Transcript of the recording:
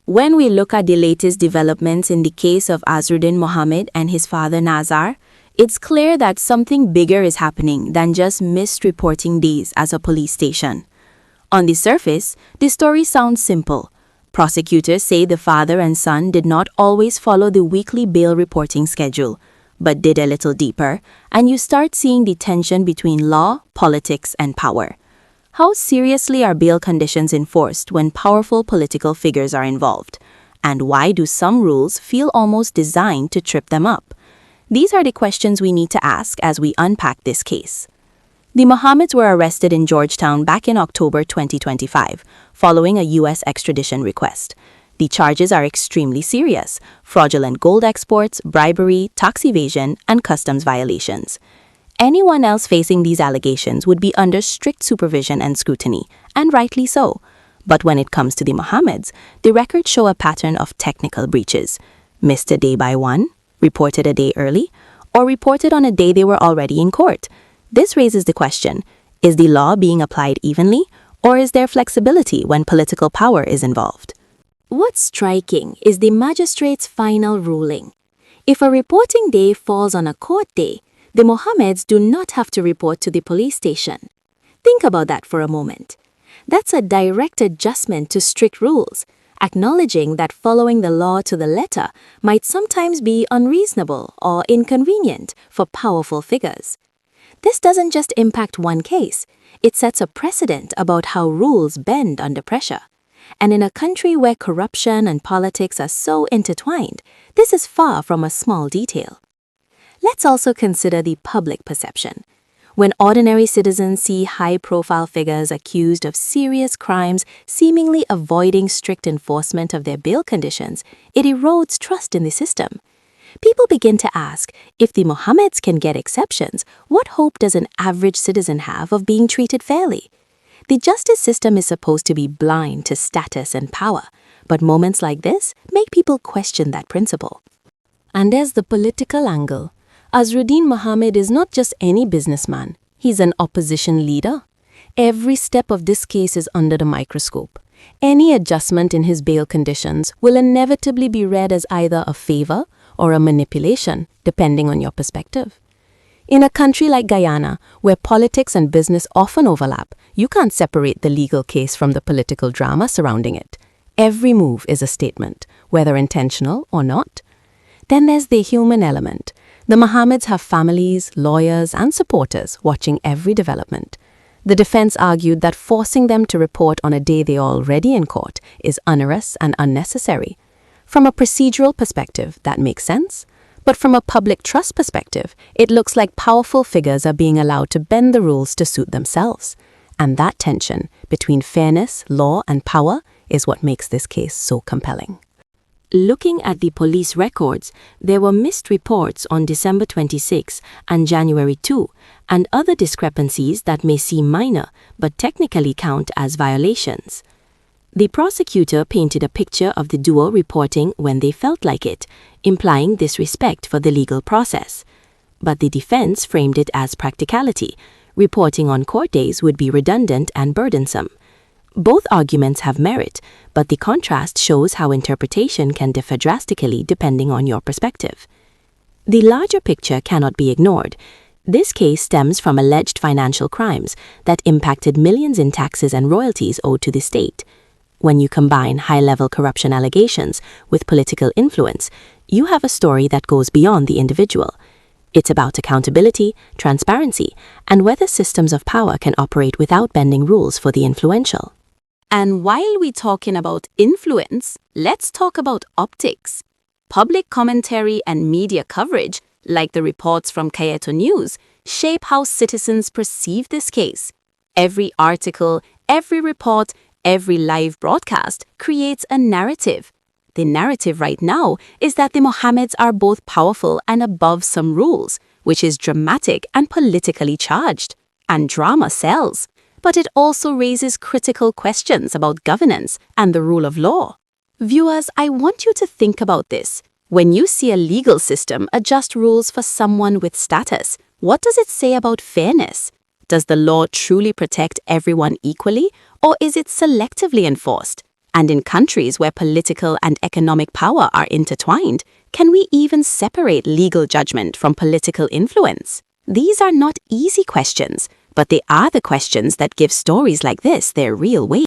When we look at the latest developments in the case of Azruddin Mohamed and his father Nazar, it's clear that something bigger is happening than just missed reporting days at a police station. On the surface, the story sounds simple. Prosecutors say the father and son did not always follow the weekly bail reporting schedule, but dig a little deeper, and you start seeing the tension between law, politics, and power. How seriously are bail conditions enforced when powerful political figures are involved? And why do some rules feel almost designed to trip them up? These are the questions we need to ask as we unpack this case. The Mohameds were arrested in Georgetown back in October 2025, following a U.S. extradition request. The charges are extremely serious: fraudulent gold exports, bribery, tax evasion, and customs violations. Anyone else facing these allegations would be under strict supervision and scrutiny, and rightly so. But when it comes to the Mohameds, the records show a pattern of technical breaches. Missed a day by one, reported a day early, or reported on a day they were already in court. This raises the question, is the law being applied evenly, or is there flexibility when political power is involved? What's striking is the magistrate's final ruling. If a reporting day falls on a court day, the Mohameds do not have to report to the police station. Think about that for a moment. That's a direct adjustment to strict rules, acknowledging that following the law to the letter might sometimes be unreasonable or inconvenient for powerful figures. This doesn't just impact one case, it sets a precedent about how rules bend under pressure. And in a country where corruption and politics are so intertwined, this is far from a small detail. Let's also consider the public perception. When ordinary citizens see high-profile figures accused of serious crimes seemingly avoiding strict enforcement of their bail conditions, it erodes trust in the system. People begin to ask, if the Mohameds can get exceptions, what hope does an average citizen have of being treated fairly? The justice system is supposed to be blind to status and power, but moments like this make people question that principle. And there's the political angle. Azruddin Mohamed is not just any businessman, he's an opposition leader. Every step of this case is under the microscope. Any adjustment in his bail conditions will inevitably be read as either a favor or a manipulation, depending on your perspective. In a country like Guyana, where politics and business often overlap, you can't separate the legal case from the political drama surrounding it. Every move is a statement, whether intentional or not. Then there's the human element. The Mohameds have families, lawyers, and supporters watching every development. The defense argued that forcing them to report on a day they are already in court is onerous and unnecessary. From a procedural perspective, that makes sense. But from a public trust perspective, it looks like powerful figures are being allowed to bend the rules to suit themselves. And that tension between fairness, law, and power is what makes this case so compelling. Looking at the police records, there were missed reports on December 26 and January 2, and other discrepancies that may seem minor but technically count as violations. The prosecutor painted a picture of the duo reporting when they felt like it, implying disrespect for the legal process. But the defense framed it as practicality. Reporting on court days would be redundant and burdensome. Both arguments have merit, but the contrast shows how interpretation can differ drastically depending on your perspective. The larger picture cannot be ignored. This case stems from alleged financial crimes that impacted millions in taxes and royalties owed to the state. When you combine high-level corruption allegations with political influence, you have a story that goes beyond the individual. It's about accountability, transparency, and whether systems of power can operate without bending rules for the influential. And while we're talking about influence, let's talk about optics. Public commentary and media coverage, like the reports from Kaieteur News, shape how citizens perceive this case. Every article, every report, every live broadcast creates a narrative. The narrative right now is that the Mohameds are both powerful and above some rules, which is dramatic and politically charged. And drama sells. But it also raises critical questions about governance and the rule of law. Viewers, I want you to think about this. When you see a legal system adjust rules for someone with status, what does it say about fairness? Does the law truly protect everyone equally, or is it selectively enforced? And in countries where political and economic power are intertwined, can we even separate legal judgment from political influence? These are not easy questions, but they are the questions that give stories like this their real weight.